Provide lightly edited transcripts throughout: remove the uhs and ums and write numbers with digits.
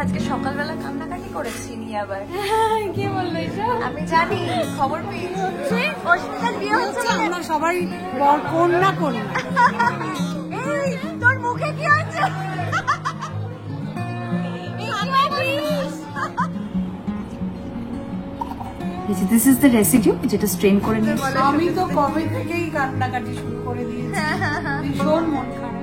আজকে সকালবেলা কান্নাকাটি করেছি নিয়ে আবার কি বললো এটা? আমি জানি খবর পেয়েছি অস্মিতার বিয়ে হচ্ছে আমরা সবাই বর কোন না কোন না। এই তোর মুখে কি হচ্ছে? This is the residue যেটা স্ট্রেন করে নিয়েছি। আমি তো কবে থেকেই কান্নাকাটি শুরু করে দিয়েছি, ভীষণ মন খারাপ।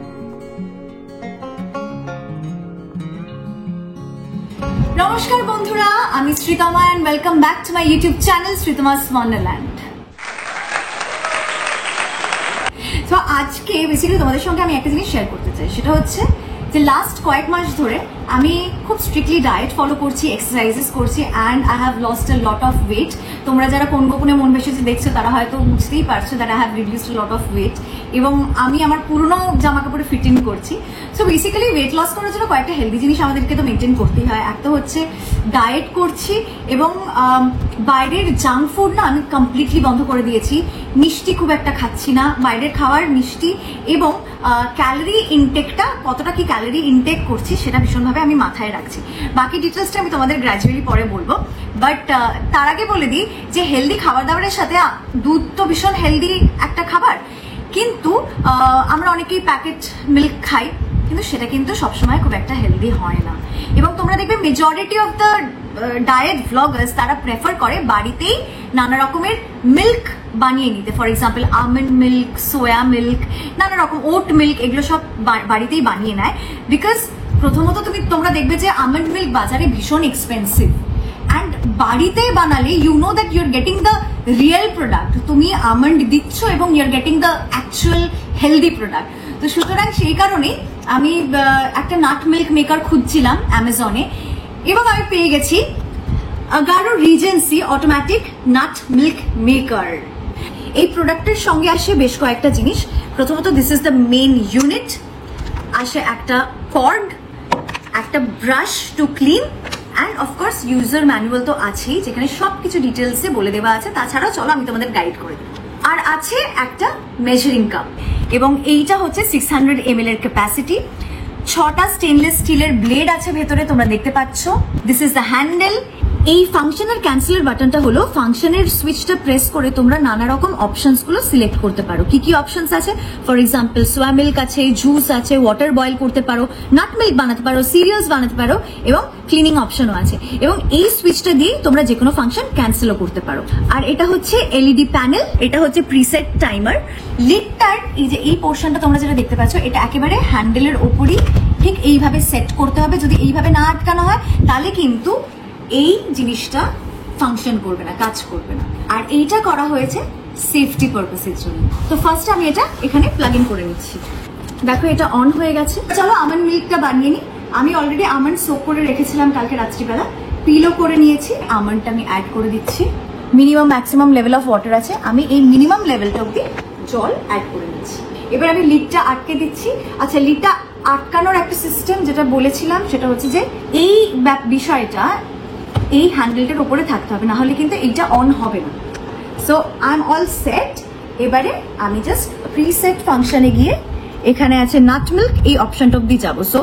নমস্কার বন্ধুরা, আমি Sreetama and welcome back to my YouTube channel Sreetama's wonderland. তো আজকে বেসিক্যালি তোমাদের সঙ্গে আমি একটা জিনিস শেয়ার করতে চাই, সেটা হচ্ছে যে লাস্ট কয়েক মাস ধরে আমি খুব স্ট্রিক্টলি ডায়েট ফলো করছি, এক্সারসাইজেস করছি and I have lost a lot of weight. তোমরা যারা কোন গোপনে মন বেশি দেখছো তারা হয়তো বুঝতেই পারছো that I have reduced lot of weight এবং আমি আমার পুরনো জামা কাপড়ে ফিট ইন করছি। সো বেসিক্যালি ওয়েট লস করার জন্য কয়েকটা হেলদি জিনিস আমাদেরকে তো মেনটেন করতেই হয়। একটা হচ্ছে ডায়েট করছি এবং বাইরের জাঙ্ক ফুড না আমি কমপ্লিটলি বন্ধ করে দিয়েছি। মিষ্টি খুব একটা খাচ্ছি না, বাইরের খাওয়ার মিষ্টি এবং ক্যালোরি ইনটেকটা কতটা কি ক্যালোরি ইনটেক করছি সেটা ভীষণভাবে আমি মাথায় রাখছি। বাকি ডিটেলসটা আমি তোমাদের গ্র্যাজুয়ালি পরে বলবো, বাট তার আগে বলে দিই যে হেলদি খাবার দাবারের সাথে দুধ তো ভীষণ হেলদি একটা খাবার, কিন্তু আমরা অনেকেই প্যাকেট মিল্ক খাই, কিন্তু সেটা কিন্তু সবসময় খুব একটা হেলদি হয় না। এবং তোমরা দেখবে majority of the diet Bloggers তারা প্রেফার করে বাড়িতেই নানা রকমের মিল্ক বানিয়ে নিতে। For example almond milk, soya milk, নানা রকম ওট মিল্ক, এগুলো সব বাড়িতেই বানিয়ে নেয়। বিকজ প্রথমত তোমরা দেখবে যে আমন্ড মিল্ক বাজারে ভীষণ এক্সপেন্সিভ অ্যান্ড বাড়িতে বানালে you know that you are getting the real product. তুমি আমন্ড দিচ্ছ এবং you are getting the actual healthy product. তো সুতরাং সেই কারণেই আমি একটা নাট মিল্ক মেকার খুঁজছিলাম অ্যামাজনে এবং আমি পেয়ে গেছি Agaro Regency automatic nut milk maker. এই প্রোডাক্টের সঙ্গে আসে বেশ কয়েকটা জিনিস। প্রথমত this is the main unit, আসে একটা কর্ড, একটা brush to clean and of course user manual তো আছেই, যেখানে সবকিছু ডিটেলসে বলে দেওয়া আছে। তাছাড়াও চলো আমি তোমাদের গাইড করে দিই। আর আছে একটা মেজারিং কাপ এবং এইটা হচ্ছে 600 ml এর ক্যাপাসিটি। 6টা স্টেনলেস স্টিলের ব্লেড আছে ভেতরে, তোমরা দেখতে পাচ্ছ। This is the handle. এই ফাংশন আর ক্যান্সেলের বাটনটা হলো ফাংশনের সুইচটা প্রেস করে তোমরা নানা রকম অপশনস গুলো সিলেক্ট করতে পারো। কি কি অপশনস আছে? ফর এক্সাম্পল সোয়া মিল্ক আছে, জুস আছে, ওয়াটার বয়েল করতে পারো, নাট মিল্ক বানাতে পারো, সিরিয়ালস বানাতে পারো এবং ক্লিনিং অপশনও আছে। এবং এই সুইচটা দিয়ে তোমরা যে কোনো ফাংশন ক্যান্সেলও করতে পারো। আর এটা হচ্ছে এলইডি প্যানেল, এটা হচ্ছে প্রিসেট টাইমার। লিডটার এই যে এই পোর্শনটা তোমরা যেটা দেখতে পাচ্ছ, এটা একেবারে হ্যান্ডেলের ওপরই ঠিক এইভাবে সেট করতে হবে। যদি এইভাবে না আটকানো হয় তাহলে কিন্তু এই জিনিসটা ফাংশন করবে না, কাজ করবে না। আর এইটা করা হয়েছে সেফটি পারপাসের জন্য। তো ফার্স্ট আমি এটা এখানে প্লাগ ইন করে নিচ্ছি। দেখো এটা অন হয়ে গেছে। চলো আমন্ড মিল্কটা বানিয়ে নিই। আমি অলরেডি আমন্ড সোক করে রেখেছিলাম কালকে রাত্রিবেলা, পিলও করে নিয়েছি। আমন্ডটা আমি অ্যাড করে দিচ্ছি। Minimum maximum level of water আছে, আমি এই মিনিমাম লেভেলটা অব্দি জল অ্যাড করে নিচ্ছি। এবার আমি লিডটা আটকে দিচ্ছি। আচ্ছা, লিডটা আটকানোর একটা সিস্টেম যেটা বলেছিলাম সেটা হচ্ছে যে এই বিষয়টা এই হ্যান্ডেলটার উপরে থাকতে হবে, না হলে কিন্তু এইটা অন হবে না। So I am all set. এবারে আমি জাস্ট প্রিসেট ফাংশনে গিয়ে এখানে আছে নাট মিল্ক, এই অপশনটা অব্দি যাবো। সো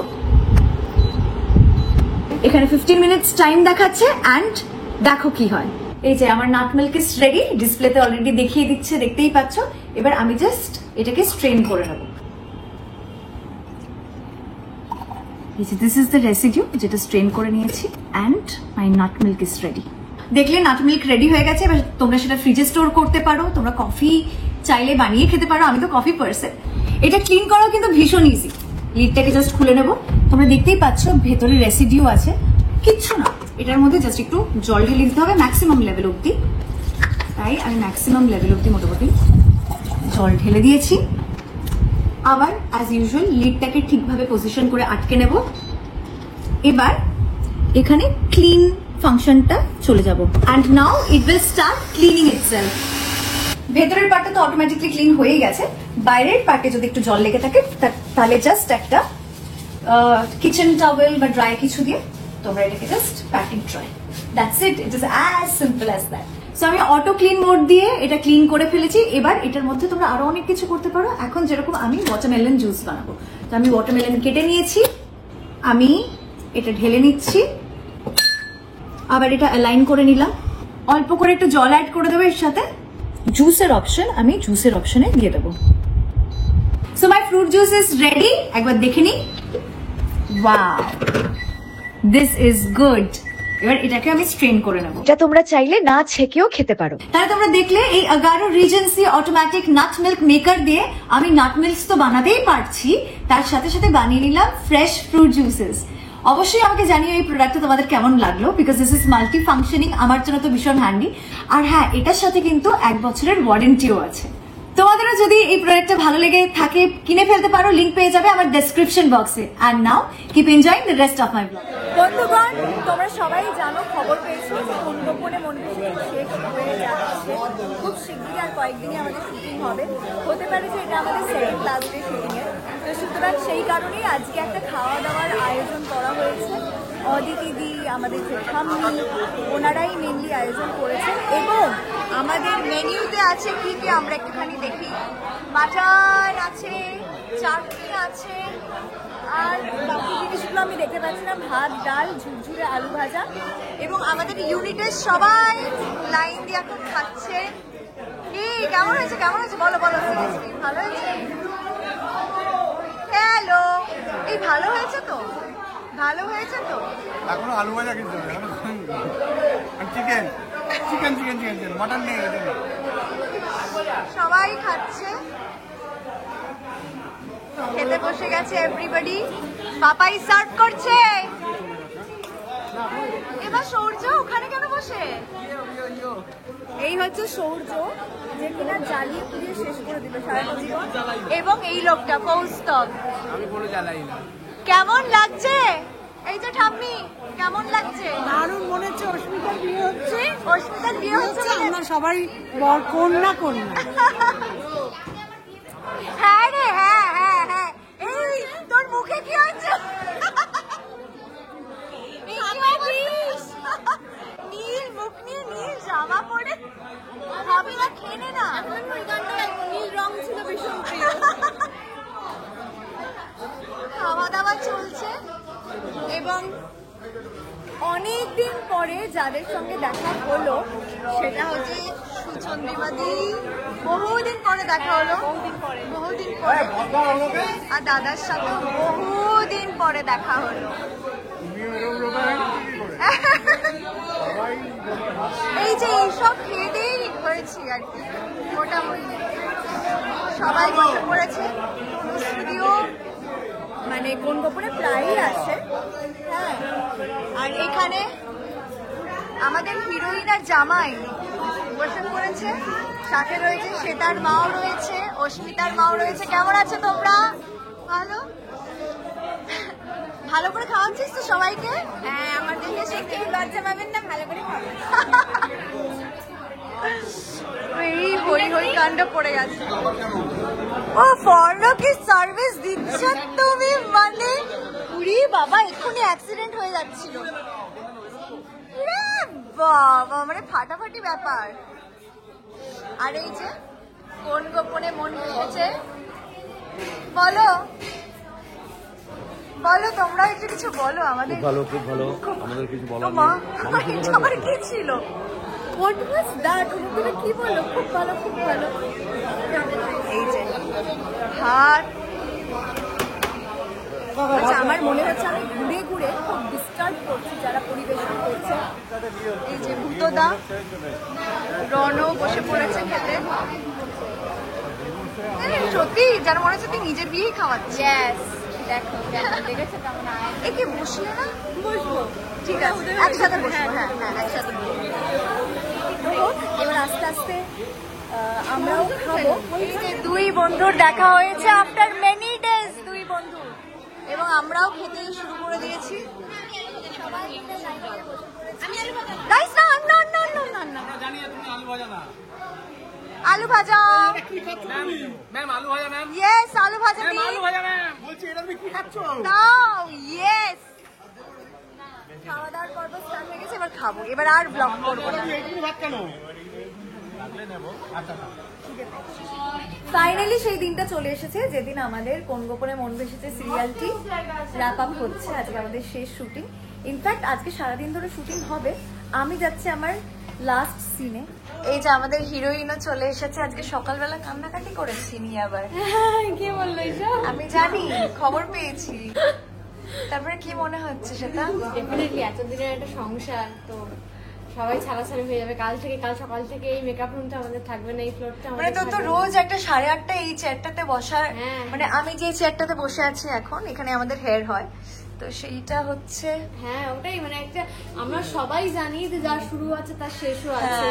এখানে 15 মিনিটস টাইম দেখাচ্ছে অ্যান্ড দেখো কি হয়। এই যে আমার নাট মিল্ক ইজ রেডি, ডিসপ্লেতে অলরেডি দেখিয়ে দিচ্ছে, দেখতেই পাচ্ছ। এবার আমি জাস্ট এটাকে স্ট্রেন করে নেবো। দিস ইজ দ্য রেসিডিউ যেটা স্ট্রেন করে নিয়েছি and my nut milk is ready. দেখলে নাট মিল্ক রেডি হয়ে গেছে। এবার তোমরা সেটা ফ্রিজে স্টোর করতে পারো, তোমরা কফি চাইলে বানিয়ে খেতে পারো। আমি তো কফি পার্সন। এটা ক্লিন করাও কিন্তু ভীষণ ইজি। লিডটাকে জাস্ট খুলে নেবো। তোমরা দেখতেই পাচ্ছ ভেতরে রেসিডিউ আছে, কিচ্ছু না। এটার মধ্যে জাস্ট একটু জল ঢেলে দিতে হবে ম্যাক্সিমাম লেভেল অব্দি। তাই আমি ম্যাক্সিমাম লেভেল অব্দি মোটামুটি জল ঢেলে দিয়েছি। আবার অ্যাজ ইউজুয়াল লিডটাকে ঠিকভাবে পজিশন করে আটকে নেব। এবার এখানে ক্লিন ফাংশনটা চলে যাব and now it will start cleaning itself. ভেতরের পার্টটা তো অটোমেটিকলি ক্লিন হয়েই গেছে। বাইরের পার্টে যদি একটু জল লেগে থাকে তাহলে জাস্ট একটা কিচেন টাওয়েল বা ড্রাই কিছু দিয়ে তোমরা এটাকে just packing dry. That's it, it is as simple as that. So আমি অটো ক্লিন মোড দিয়ে এটা ক্লিন করে ফেলেছি। এবার এটার মধ্যে তোমরা আরো অনেক কিছু করতে পারো। এখন যেরকম আমি ওয়াটারমেলন জুস বানাবো, তো আমি ওয়াটারমেলন কেটে নিয়েছি। আমি এটা ঢেলে নিচ্ছি, আবার এটা অ্যালাইন করে নিলাম। অল্প করে একটু জল অ্যাড করে দেবো এর সাথে। জুসের অপশন আমি জুসের অপশনে দিয়ে দেবো। So my fruit juice is ready, একবার দেখে নিই। Wow, this is good. এবার এটাকে আমি স্ট্রেন করে নেব। এটা তোমরা চাইলে না ছেঁকেও খেতে পারো। তাহলে তোমরা দেখলে এই Agaro Regency automatic nut milk maker দিয়ে আমি নাট মিল্কস তো বানাতেই পারছি, তার সাথে সাথে বানিয়ে নিলাম ফ্রেশ ফ্রুট জুসেস। অবশ্যই আমাকে জানিয়ে এই প্রোডাক্টটা তোমাদের কেমন লাগলো, because this is multi functioning, আমার জন্য তো ভীষণ হ্যান্ডি। আর হ্যাঁ, এটার সাথে কিন্তু 1 বছরের ওয়ারেন্টিও আছে। তোমাদেরও যদি এই প্রোডাক্টটা ভালো লেগে থাকে কিনে ফেলতে পারো, লিংক পেয়ে যাবে আমার ডেসক্রিপশন বক্সে। And now keep enjoying the rest of my blog. বন্ধুগণ, তোমরা সবাই জানো, খবর পেয়েছো যে কোন গোপনে মন শেষ হয়ে যাচ্ছে। খুব শিগগিরই আর কয়েকদিনই আমাদের শুটিং হবে। হতে পারে যে এটা আমাদের সেকেন্ড লাস্ট ডে শুটিংয়ের। তো সুতরাং সেই কারণেই আজকে একটা খাওয়া দাওয়ার আয়োজন করা হয়েছে। অদিতি দি, আমাদের যে ঠাম্মি, ওনারাই মেনলি আয়োজন করেছেন। এবং আমাদের মেনিউতে আছে কি কি আমরা একটুখানি দেখি। মাটন আছে, চাটনি আছে, আর বাকি জিনিসগুলো আমি দেখতে পাচ্ছি না। ভাত, ডাল, ঝুরঝুরে আলু ভাজা। এবং আমাদের ইউনিটের সবাই লাইন দিয়ে এখন খাচ্ছে। কি কেমন হয়েছে, কেমন হয়েছে বলো বলো। ভালো হয়েছে? হ্যালো, এই ভালো হয়েছে তো? ভালো হয়েছে তো? এখনো আলু ভাজা কিন্তু chicken chicken chicken chicken mutton নেই। সবাই খাচ্ছে, খেতে বসে গেছে এভরিবডি। পাপাই সার্ভ করছে। এবার সূর্য ওখানে কেন বসে? এই হচ্ছে সূর্য, যে কিনা জ্বালিয়ে পুড়িয়ে শেষ করে দিল সারাটা জীবন। এবং এই লোকটা কৌস্তব। আমি কোনো জ্বালাই না। কেমন লাগছে? এই যে ঠাম্মি, কেমন লাগছে? দারুণ মনে হচ্ছে অস্মিতার বিয়ে হচ্ছে। অস্মিতার বিয়ে হচ্ছে মানে? আমরা সবাই বর কন্যা কন্যা। হ্যাঁ রে, হ্যাঁ হ্যাঁ হ্যাঁ। এই তোর মুখে কি হচ্ছে? নীল মুখ নিয়ে নীল জামা পরে ভাবি না, খেনে না। নীল রং ছিল ভীষণ প্রিয়। খাওয়া দাওয়া চলছে এবং অনেকদিন পরে যাদের সঙ্গে দেখা হলো সেটা হচ্ছে সুচন্দ্রিমাদি। বহুদিন পরে দেখা হলো, বহুদিন পরে। আর দাদার সাথে বহুদিন পরে দেখা হলো। এই যে এইসব খেয়ে দিয়েই হয়েছি আর কি মোটামুটি। সবাই বসে পড়েছে। স্টুডিও মানে কোন গোপনে প্রায়ই আসে। হ্যাঁ, আর এখানে আমাদের হিরোইন আর জামাই বসে পড়েছে। সাথে রয়েছে শ্বেতার মাও রয়েছে, অস্মিতার মাও রয়েছে। কেমন আছে তোমরা? ভালো? ভালো করে খাওয়াচ্ছিস তো সবাইকে? হ্যাঁ, আমার দেখে সে কেউ লজ্জা পাবেন না, ভালো করে খাওয়াবেন। এই হই হই কাণ্ড পড়ে গেছে। ও ফর্ণ কি সার্ভিস দিচ্ছে তুমি, মানে উড়ি বাবা, এক্ষুনি অ্যাক্সিডেন্ট হয়ে যাচ্ছিল। বাবা, মানে ফাটাফাটি ব্যাপার। আর এই যে কোন গোপনে মন এসেছে, বলো বলো, তোমরা একটু কিছু বলো আমাদের। ভালো, খুব ভালো। আমাদের কিছু বলার নেই। আমার কি ছিল? What was that? তুমি কি বলো? খুব ভালো, খুব ভালো। এই যে ভাত। আচ্ছা, আমার মনে হচ্ছে আমি ঘুরে ঘুরে খুব ডিস্টার্ব করছি যারা পরিবেশন করছে। এই যে ভূতদা, রনও বসে পড়েছে খেতে। সত্যি যার মনে হচ্ছে তুই নিজের বিয়েই খাওয়াচ্ছিস। দেখো দেখেছো কেমন? একে বসলে না? বসবো, ঠিক আছে, একসাথে বসবো। হ্যাঁ হ্যাঁ, একসাথে বসবো। এবার আস্তে আস্তে আমরাও খাবো। এই যে দুই বন্ধুর দেখা হয়েছে আফটার মেনি ডেজ, দুই বন্ধু। এবং আমরাও খেতে শুরু করে দিয়েছি। আলু ভাজা, ম্যাম আলু ভাজা ম্যাম। ইয়েস, আলু ভাজা দিন। আলু ভাজা ম্যাম। বলছি এটা তুমি কি খাচ্ছ? দাও, ইয়েস। খাওয়া দাওয়ার পর্ব স্টার্ট হয়ে গেছে, এবার খাবো। এবার আর ব্লগ করবো না। ভাত কেন? ফাইনালি সেই দিনটা চলে এসেছে যেদিন আমাদের কোন গোপনে মন ভেসেছে সিরিয়ালটি র্যাপ আপ হচ্ছে। আজকে আমাদের শেষ শুটিং। ইনফ্যাক্ট আজকে সারাদিন ধরে শুটিং হবে। আমি যাচ্ছি আমার লাস্ট সিনে। এই যে আমাদের হিরোইনও চলে এসেছে। আজকে সকালবেলা কান্নাকাটি করেছি নিয়ে আবার। কি বললো এটা? আমি জানি, খবর পেয়েছি। তারপরে কি মনে হচ্ছে সেটা? ডেফিনেটলি এতদিনের একটা সংসার তো সবাই ছাড়াছাড়ি হয়ে যাবে। কাল সকাল থেকে এই মেকআপ রুমটা আমাদের থাকবে না, এই ফ্লোরটা মানে তো রোজ একটা 8:30 এই চেয়ারটাতে বসার, হ্যাঁ। মানে আমি যে চেয়ারটাতে বসে আছি এখন, এখানে আমাদের হেয়ার হয়, তো সেইটা হচ্ছে। হ্যাঁ ওটাই, মানে একটা আমরা সবাই জানি যে যা শুরু আছে তার শেষও আছে।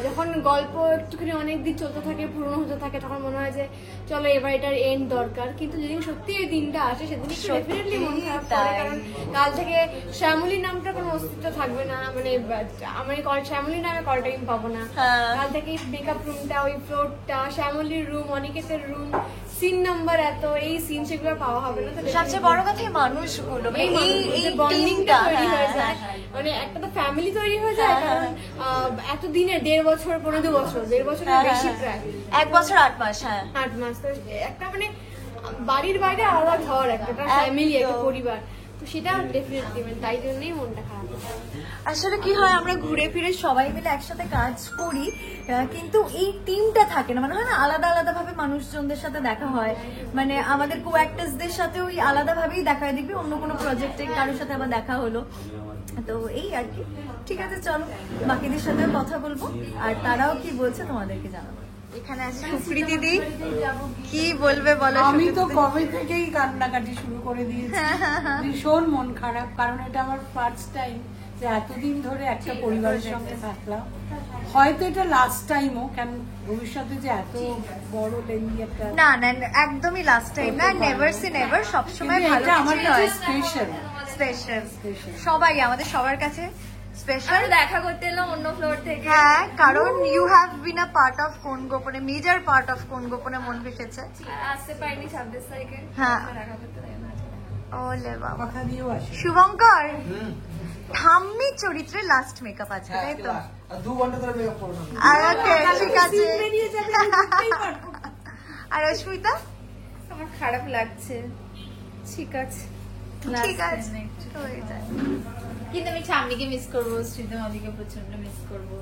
যখন গল্প একটুখানি অনেকদিন চলতে থাকে, পুরনো হতে থাকে, তখন মনে হয় যে চলো এবার এটার এন্ড দরকার। কিন্তু যেদিন সত্যি এই দিনটা আসে সেদিন ডেফিনেটলি মন খারাপ করে, কারণ কাল থেকে শ্যামলী নামটা কোনো অস্তিত্ব থাকবে না। মানে আমি শ্যামলী নামে কল টাইম পাবো না। কাল থেকে মেকআপ রুমটা, ওই ফ্লোরটা, শ্যামলীর রুম, অনিকেতের রুম, সিন নাম্বার এত, এই সিন সেগুলো পাওয়া হবে না। সবচেয়ে বড় কথা মানুষগুলো, এই বন্ডিংটা তৈরি হয়ে যায়, মানে একটা তো ফ্যামিলি তৈরি হয়ে যায়। কারণ এতদিনের 1.5 বছর, 2 বছর, 1.5 বছরের বেশি, প্রায় 1 বছর 8 মাস। হ্যাঁ 8 মাস। তো একটা মানে বাড়ির বাইরে আলাদা ঘর, একটা ফ্যামিলি, একটা পরিবার, তো সেটা ডেফিনেটলি মানে তাই জন্যই মনটা খারাপ। আসলে কি হয়, আমরা ঘুরে ফিরে সবাই মিলে একসাথে কাজ করি, কিন্তু এই টিমটা থাকে না। মানে হয় না, আলাদা আলাদা ভাবে মানুষজনদের সাথে দেখা হয়, মানে আমাদের কো অ্যাক্টরসদের সাথে ওই আলাদা ভাবেই দেখা হয়। দেখবি অন্য কোনো প্রজেক্টে কারোর সাথে আবার দেখা হলো, তো এই আর কি। ঠিক আছে, চলো বাকিদের সাথে কথা বলবো, আর তারাও কি বলছে তোমাদেরকে জানাবো। এখানে আছে সুপ্রীতি দি, কি বলবে বলো? আমি তো কবে থেকেই কান্নাকাটি শুরু করে দিয়েছি। ভীষণ মন খারাপ, কারণ এটা আমার ফার্স্ট টাইম যে এতদিন ধরে একটা পরিবারের সঙ্গে থাকলাম। হয়তো এটা লাস্ট টাইমও, কেন ভবিষ্যতে যে এত বড় লেন্দি একটা, না না একদমই লাস্ট টাইম না, নেভার সে নেভার, সবসময় ভালো আমার কিছুই কাছে হয়। স্পেশাল। স্পেশাল সবাই, আমাদের সবার কাছে স্পেশাল। দেখা করতে এলাম অন্য ফ্লোর থেকে। হ্যাঁ, কারণ you have been a part of কোন গোপনে, মেজর পার্ট অফ কোন গোপনে মন ভেসেছে। আসতে পারিনি 26 তারিখে। হ্যাঁ, দেখা করতে ওলে বাবা। কথা দিয়েও আসে। শুভঙ্কর, ঠাম্মি চরিত্রে লাস্ট মেকআপ আছে, তাই তো? 2 ঘন্টা ধরে মেকআপ করো না। ওকে, ঠিক আছে। আর অস্মিতা? আমার খারাপ লাগছে। ঠিক আছে, ঠিক আছে, হয়ে যায়। কিন্তু আমি সামনেকে মিস করবো, শ্রীতমাদিকে প্রচন্ড মিস করবো।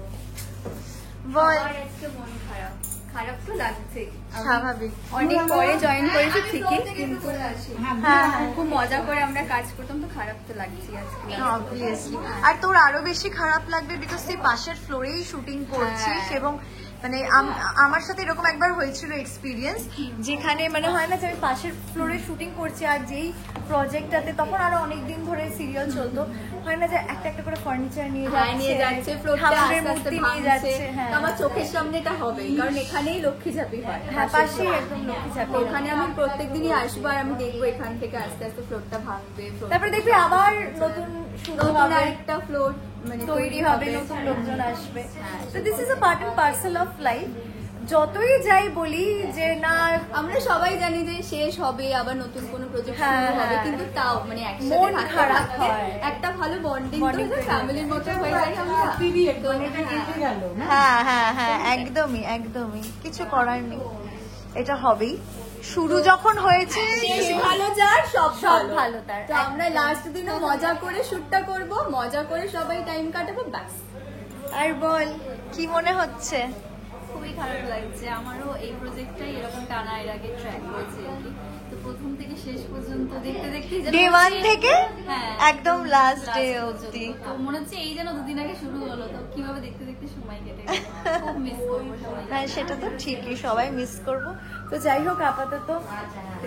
বল। আজকে মন খারাপ, খারাপ তো লাগছে, স্বাভাবিক। অনেক পরে জয়েন করেছি ঠিকই, কিন্তু হ্যাঁ, খুব মজা করে আমরা কাজ করতাম, তো খারাপ তো লাগছে আজকে। অবভিয়াসলি। আর তোর আরো বেশি খারাপ লাগবে, বিকজ তুই পাশের ফ্লোরেই শুটিং করছিস, এবং মানে আমার সাথে এরকম একবার হয়েছিল এক্সপিরিয়েন্স, যেখানে মানে হয় না যে আমি পাশের ফ্লোরে শুটিং করছি, আর যেই প্রজেক্টটাতে তখন আরো অনেকদিন ধরে সিরিয়াল চলতো, হয় না যে একটা একটা করে ফার্নিচার নিয়ে যাচ্ছে, ঠাকুরের মূর্তি নিয়ে যাচ্ছে। হ্যাঁ, আমার চোখের সামনে এটা হবে, কারণ এখানেই লক্ষ্মী ঝাঁপি হয়। হ্যাঁ, পাশেই একদম লক্ষ্মী ঝাঁপি। ওখানে আমি প্রত্যেকদিনই আসবো, আর আমি দেখবো এখান থেকে আস্তে আস্তে ফ্লোরটা ভাঙবে, তারপরে দেখবি আবার নতুন শুরু হবে, একটা ফ্লোর মানে তৈরি হবে, নতুন লোকজন আসবে। তো this is a part and parcel of life. যতই যাই বলি যে না, আমরা সবাই জানি যে শেষ হবে, আবার নতুন কোনো প্রজেক্ট হ্যাঁ, শুরু হবে, হ্যাঁ। কিন্তু তাও মানে একসাথে মন থাকতে খারাপ থাকতে হয়। একটা ভালো বন্ডিং Bonding তো তৈরি ফ্যামিলির মতো হয়ে যায় আমরা। পিরিয়ড মানে এটা কেটে গেল না। হ্যাঁ হ্যাঁ হ্যাঁ, একদমই একদমই, কিছু করার নেই, এটা হবেই। শুরু যখন হয়েছে, শেষ ভালো যার সব সব ভালো তার। তো আমরা লাস্ট দিনে মজা করে শুটটা করব, মজা করে সবাই টাইম কাটাবো, ব্যাস। আর বল, কি মনে হচ্ছে? খুবই খারাপ লাগছে। আমারও এই প্রজেক্টটাই এরকম টানা এর আগে ট্র্যাক করেছে আর কি। তো প্রথম থেকে শেষ পর্যন্ত দেখতে দেখতে ডে 1 থেকে একদম লাস্ট ডে অবধি, তো মনে হচ্ছে এই যেন 2 দিন আগে শুরু হলো, তো কিভাবে দেখতে দেখতে সময় কেটে গেল। খুব মিস করবো সবাই। হ্যাঁ সেটা তো ঠিকই, সবাই মিস করব। তো যাই হোক, আপাতত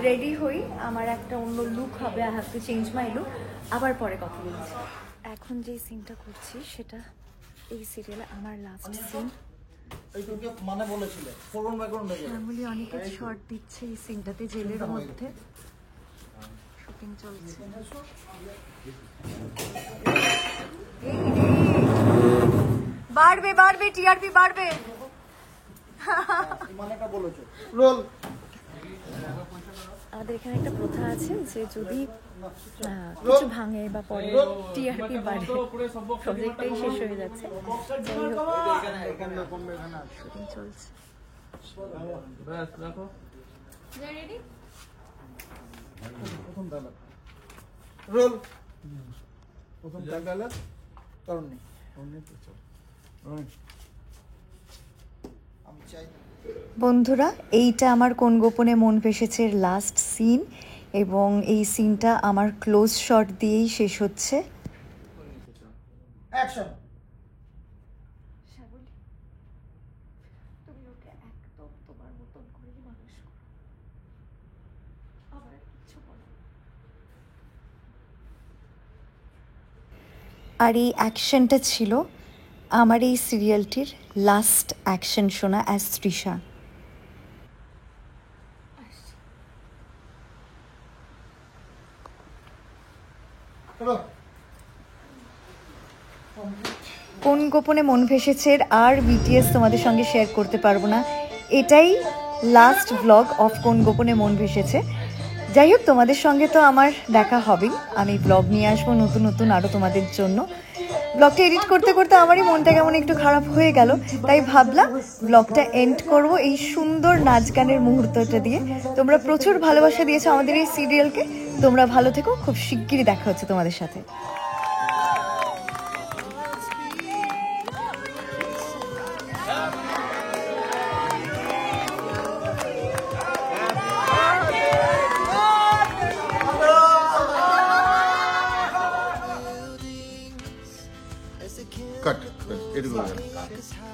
রেডি হই, আমার একটা অন্য লুক হবে, I have to change my look, আবার পরে কথা বলছি। এখন যে সিনটা করছি সেটা এই সিরিয়ালে আমার লাস্ট সিন। এইটুকু মানে বলেছিলে ফোরন ব্যাকগ্রাউন্ড দেখে ফ্যামিলি অনেকের শর্ট দিচ্ছে এই সিনটাতে, জেলের মধ্যে শুটিং চলছে। বাড়বে বাড়বে, টিআরপি বাড়বে। মানেটা বলেছো রোল আমাদের এখানে একটা প্রথা আছে যে যদি কিছু ভাঙে বা পরে টিআরপি বাড়ে, প্রজেক্টটাই শেষ হয়ে যাচ্ছে। যাই হোক, শুটিং চলছে। প্রথম ডায়লগ রোল, প্রথম ডায়লগ তরুণী। আমি চাই বন্ধুরা, এইটা আমার কোন গোপনে মন ভেসেছে লাস্ট সিন, এবং এই সিনটা আমার ক্লোজ শট দিয়েই শেষ হচ্ছে। অ্যাকশন। আর এই অ্যাকশনটা ছিল আমার এই সিরিয়ালটির লাস্ট অ্যাকশন শোনা অ্যাজ তৃষা। কোন গোপনে মন ভেসেছে আর বিটিএস তোমাদের সঙ্গে শেয়ার করতে পারবো না, এটাই লাস্ট ব্লগ অফ কোন গোপনে মন ভেসেছে। যাই হোক, তোমাদের সঙ্গে তো আমার দেখা হবেই, আমি ব্লগ নিয়ে আসবো নতুন নতুন আরও তোমাদের জন্য। ব্লগটা এডিট করতে করতে আমারই মনটা কেমন একটু খারাপ হয়ে গেল, তাই ভাবলাম ব্লগটা এন্ড করব এই সুন্দর নাচ গানের মুহূর্তটা দিয়ে। তোমরা প্রচুর ভালোবাসা দিয়েছো আমাদের এই সিরিয়ালকে, তোমরা ভালো থেকো, খুব শিগগিরই দেখা হচ্ছে তোমাদের সাথে। Cut. It is over.